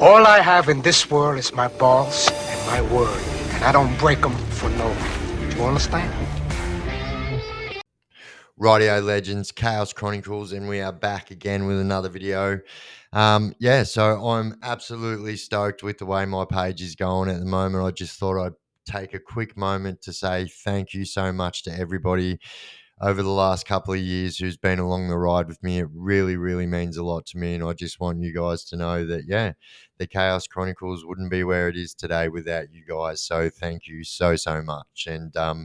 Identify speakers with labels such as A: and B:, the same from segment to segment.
A: All I have in this world is my balls and my word, and I don't break them for no one. Do you understand?
B: Radio Legends, Chaos Chronicles, and we are back again with another video. So I'm absolutely stoked with the way my page is going at the moment. I just thought I'd take a quick moment to say thank you so much to everybody over the last couple of years who's been along the ride with me. It really, really means a lot to me. And I just want you guys to know that, the Chaos Chronicles wouldn't be where it is today without you guys. So thank you so, so much. And I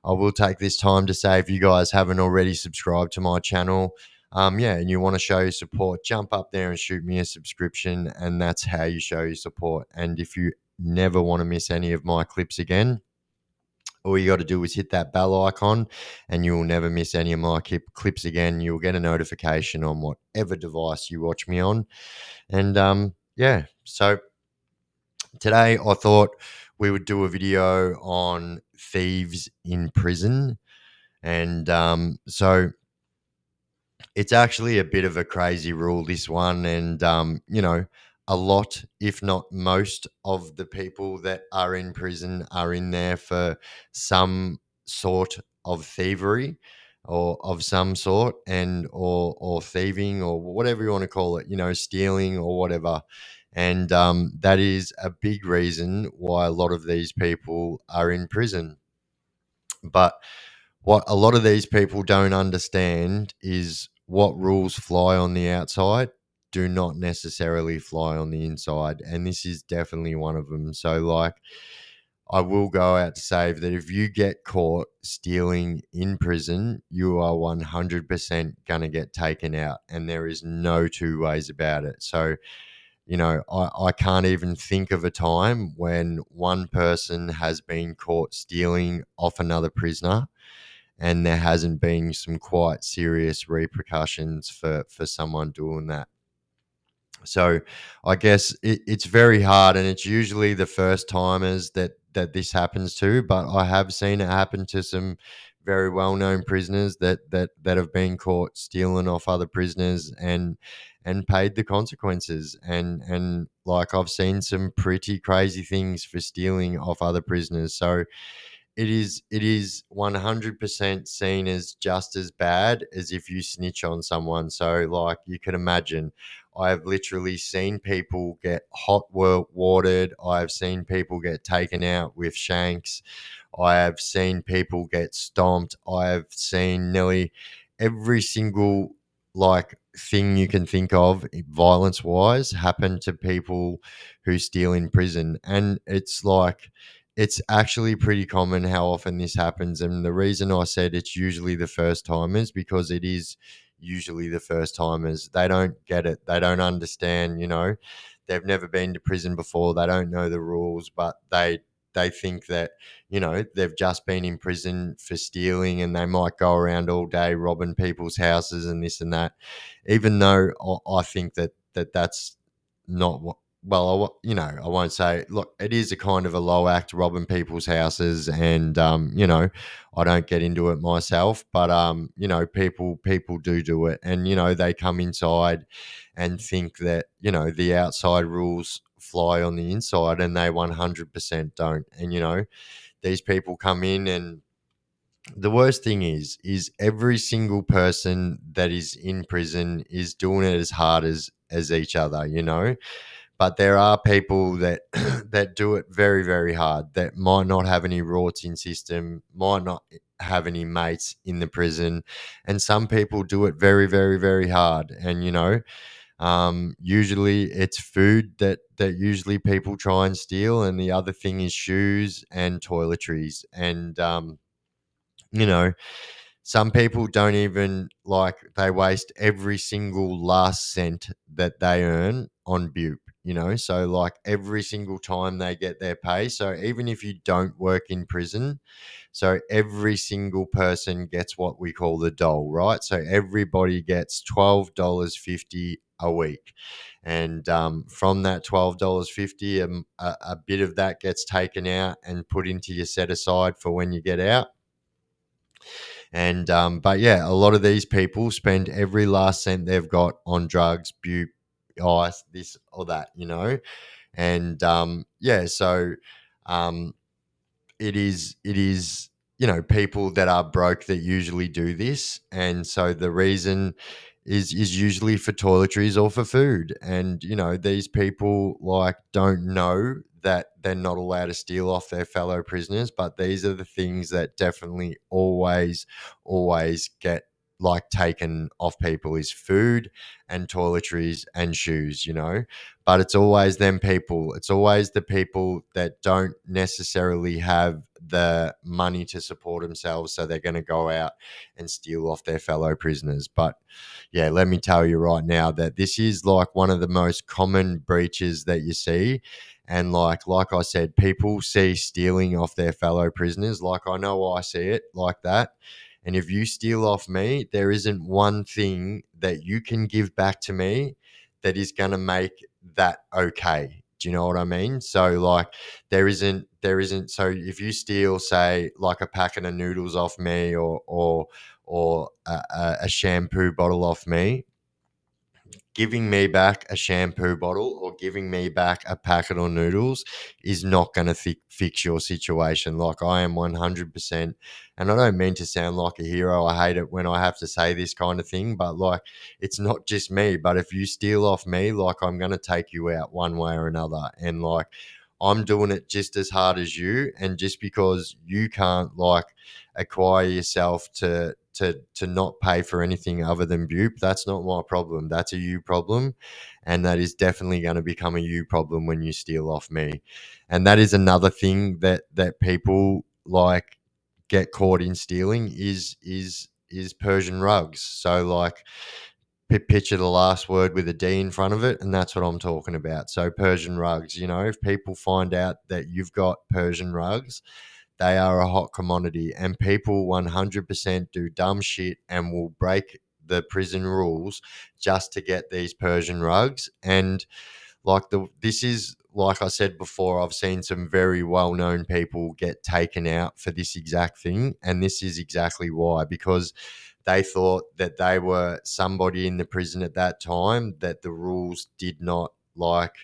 B: will take this time to say if you guys haven't already subscribed to my channel, and you want to show your support, jump up there and shoot me a subscription. And that's how you show your support. And if you never want to miss any of my clips again, all you got to do is hit that bell icon and you will never miss any of my clips again. You'll get a notification on whatever device you watch me on. And so today I thought we would do a video on thieves in prison. And so it's actually a bit of a crazy rule, this one. And, a lot, if not most, of the people that are in prison are in there for some sort of thievery or of some sort, and or thieving or whatever you want to call it, stealing or whatever. And that is a big reason why a lot of these people are in prison. But what a lot of these people don't understand is what rules fly on the outside do not necessarily fly on the inside. And this is definitely one of them. So, I will go out to say that if you get caught stealing in prison, you are 100% going to get taken out. And there is no two ways about it. So, I can't even think of a time when one person has been caught stealing off another prisoner and there hasn't been some quite serious repercussions for someone doing that. So I guess it's very hard, and it's usually the first timers that this happens to. But I have seen it happen to some very well known prisoners that have been caught stealing off other prisoners and paid the consequences. And like I've seen some pretty crazy things for stealing off other prisoners. So it is 100% seen as just as bad as if you snitch on someone. So like you can imagine, I've literally seen people get watered. I've seen people get taken out with shanks. I have seen people get stomped. I have seen nearly every single thing you can think of violence wise happen to people who steal in prison. And it's actually pretty common how often this happens. And the reason I said it's usually the first timers, because it is usually the first timers. They don't get it. They don't understand, they've never been to prison before. They don't know the rules, but they think that, they've just been in prison for stealing and they might go around all day robbing people's houses and this and that. Even though I think that's not what, I won't say, look, it is a kind of a low act robbing people's houses, and I don't get into it myself, but people do it, and they come inside and think that the outside rules fly on the inside, and they 100% don't. And these people come in, and the worst thing is every single person that is in prison is doing it as hard as each other, but there are people that that do it very, very hard, that might not have any rorting system, might not have any mates in the prison, and some people do it very, very, very hard. And usually it's food that usually people try and steal, and the other thing is shoes and toiletries. And you know some people don't even, they waste every single last cent that they earn on bupe, so every single time they get their pay. So even if you don't work in prison, so every single person gets what we call the dole, right? So everybody gets $12.50 a week. And from that $12.50, a bit of that gets taken out and put into your set aside for when you get out. And but yeah, a lot of these people spend every last cent they've got on drugs, bupe, ice, this or that, and yeah, so um, it is people that are broke that usually do this, and so the reason is usually for toiletries or for food, and these people like don't know that they're not allowed to steal off their fellow prisoners, but these are the things that definitely always get like taken off people is food and toiletries and shoes, but it's always them people. It's always the people that don't necessarily have the money to support themselves. So they're going to go out and steal off their fellow prisoners. But yeah, let me tell you right now that this is like one of the most common breaches that you see. And like I said, people see stealing off their fellow prisoners. Like I know I see it like that. And if you steal off me, there isn't one thing that you can give back to me that is going to make that okay. Do you know what I mean? So like there isn't so if you steal say like a packet of noodles off me or a shampoo bottle off me, giving me back a shampoo bottle or giving me back a packet of noodles is not going to fix your situation. Like I am 100%, and I don't mean to sound like a hero. I hate it when I have to say this kind of thing, but like it's not just me. But if you steal off me, like I'm going to take you out one way or another. And like I'm doing it just as hard as you. And just because you can't like acquire yourself to not pay for anything other than bupe, that's not my problem. That's a you problem, and that is definitely going to become a you problem when you steal off me. And that is another thing that people like get caught in stealing is Persian rugs. So like picture the last word with a D in front of it, and that's what I'm talking about. So Persian rugs, if people find out that you've got Persian rugs, they are a hot commodity, and people 100% do dumb shit and will break the prison rules just to get these Persian rugs. And this is like I said before, I've seen some very well-known people get taken out for this exact thing, and this is exactly why, because they thought that they were somebody in the prison at that time that the rules did not like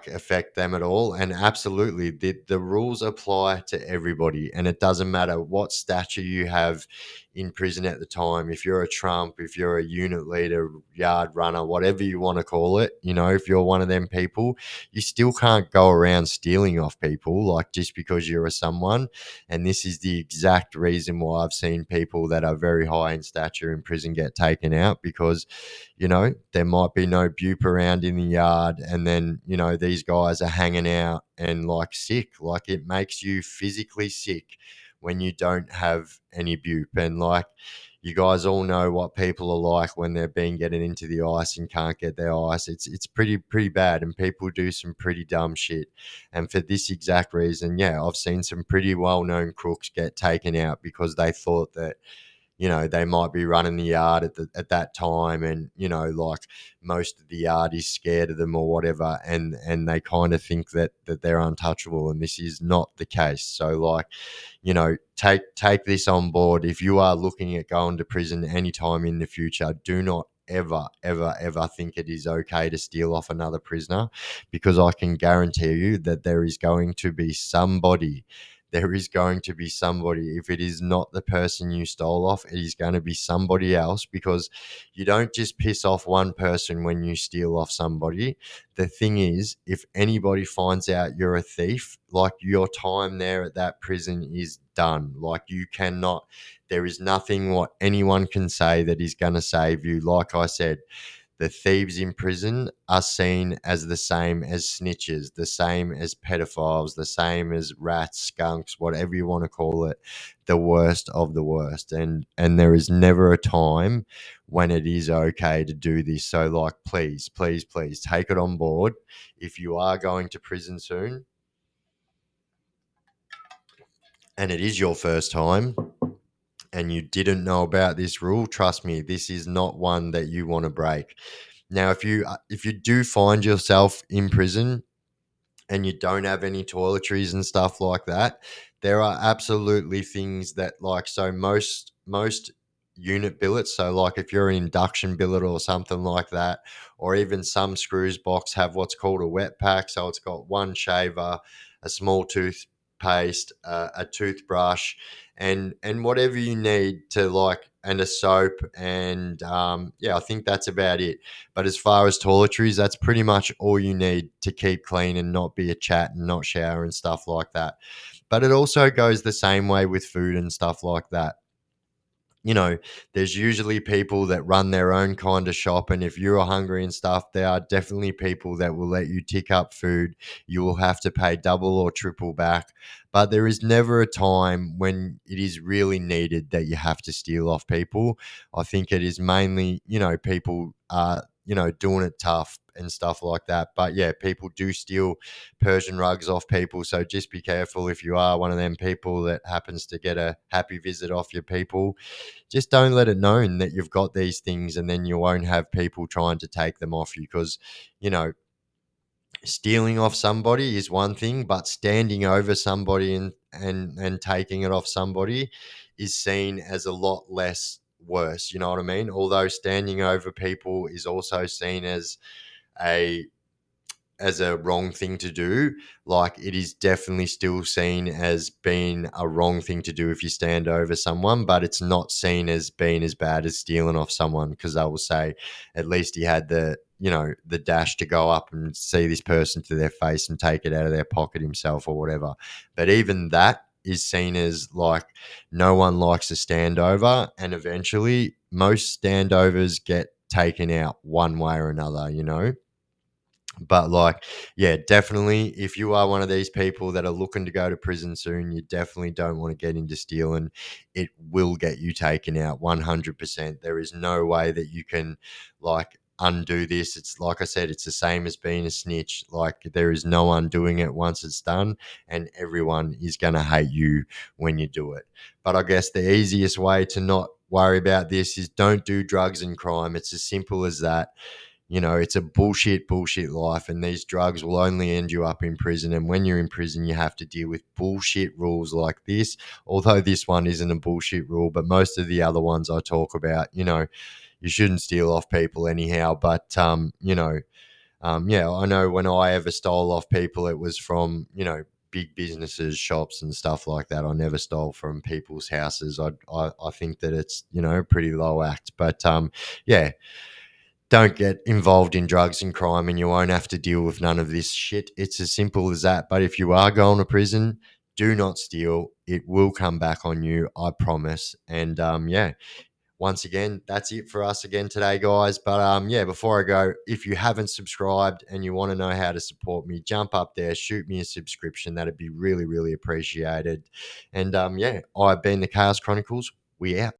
B: affect them at all. And absolutely the rules apply to everybody, and it doesn't matter what stature you have in prison at the time. If you're a trump, if you're a unit leader, yard runner, whatever you want to call it, if you're one of them people, you still can't go around stealing off people like just because you're a someone. And this is the exact reason why I've seen people that are very high in stature in prison get taken out, because there might be no bupe around in the yard, and then, these guys are hanging out and like sick. Like it makes you physically sick when you don't have any bupe. And like you guys all know what people are like when they've been getting into the ice and can't get their ice. It's pretty bad, and people do some pretty dumb shit. And for this exact reason, yeah, I've seen some pretty well-known crooks get taken out because they thought that they might be running the yard at that time, and like most of the yard is scared of them or whatever, and they kind of think that they're untouchable, and this is not the case. So like, take this on board. If you are looking at going to prison anytime in the future, do not ever think it is okay to steal off another prisoner, because I can guarantee you that there is going to be somebody. There is going to be somebody. If it is not the person you stole off, it is going to be somebody else, because you don't just piss off one person when you steal off somebody. The thing is, if anybody finds out you're a thief, like your time there at that prison is done. Like you cannot, there is nothing what anyone can say that is going to save you. Like I said, the thieves in prison are seen as the same as snitches, the same as pedophiles, the same as rats, skunks, whatever you want to call it, the worst of the worst. And there is never a time when it is okay to do this. So like, please take it on board. If you are going to prison soon and it is your first time and you didn't know about this rule, trust me, this is not one that you want to break. Now, if you do find yourself in prison and you don't have any toiletries and stuff like that, there are absolutely things that like, so most unit billets. So, like if you're an induction billet or something like that, or even some screws box have what's called a wet pack. So it's got one shaver, a small toothpaste, a toothbrush, and whatever you need to like, and a soap, and yeah, I think that's about it. But as far as toiletries, that's pretty much all you need to keep clean and not be a chat and not shower and stuff like that. But it also goes the same way with food and stuff like that. You know, there's usually people that run their own kind of shop. And if you're hungry and stuff, there are definitely people that will let you tick up food. You will have to pay double or triple back. But there is never a time when it is really needed that you have to steal off people. I think it is mainly, people are, doing it tough and stuff like that. But yeah, people do steal Persian rugs off people. So just be careful if you are one of them people that happens to get a happy visit off your people. Just don't let it known that you've got these things, and then you won't have people trying to take them off you. Because you know stealing off somebody is one thing, but standing over somebody and taking it off somebody is seen as a lot less worse. You know what I mean? Although standing over people is also seen a a wrong thing to do, like it is definitely still seen as being a wrong thing to do if you stand over someone, but it's not seen as being as bad as stealing off someone, because they will say at least he had the dash to go up and see this person to their face and take it out of their pocket himself or whatever. But even that is seen as like no one likes a standover, and eventually most standovers get taken out one way or another. But like, yeah, definitely if you are one of these people that are looking to go to prison soon, you definitely don't want to get into stealing. It will get you taken out 100%. There is no way that you can like undo this. It's like I said, it's the same as being a snitch. Like there is no undoing it once it's done, and everyone is going to hate you when you do it. But I guess the easiest way to not worry about this is don't do drugs and crime. It's as simple as that. It's a bullshit life, and these drugs will only end you up in prison. And when you're in prison, you have to deal with bullshit rules like this. Although this one isn't a bullshit rule, but most of the other ones I talk about, you shouldn't steal off people anyhow. But yeah, I know when I ever stole off people, it was from big businesses, shops, and stuff like that. I never stole from people's houses. I think that it's pretty low act, but yeah, don't get involved in drugs and crime, and you won't have to deal with none of this shit. It's as simple as that. But if you are going to prison, do not steal. It will come back on you, I promise. And yeah, once again, that's it for us again today, guys. But yeah, before I go, if you haven't subscribed and you want to know how to support me, jump up there, shoot me a subscription. That'd be really, really appreciated. And yeah, I've been the Chaos Chronicles. We out.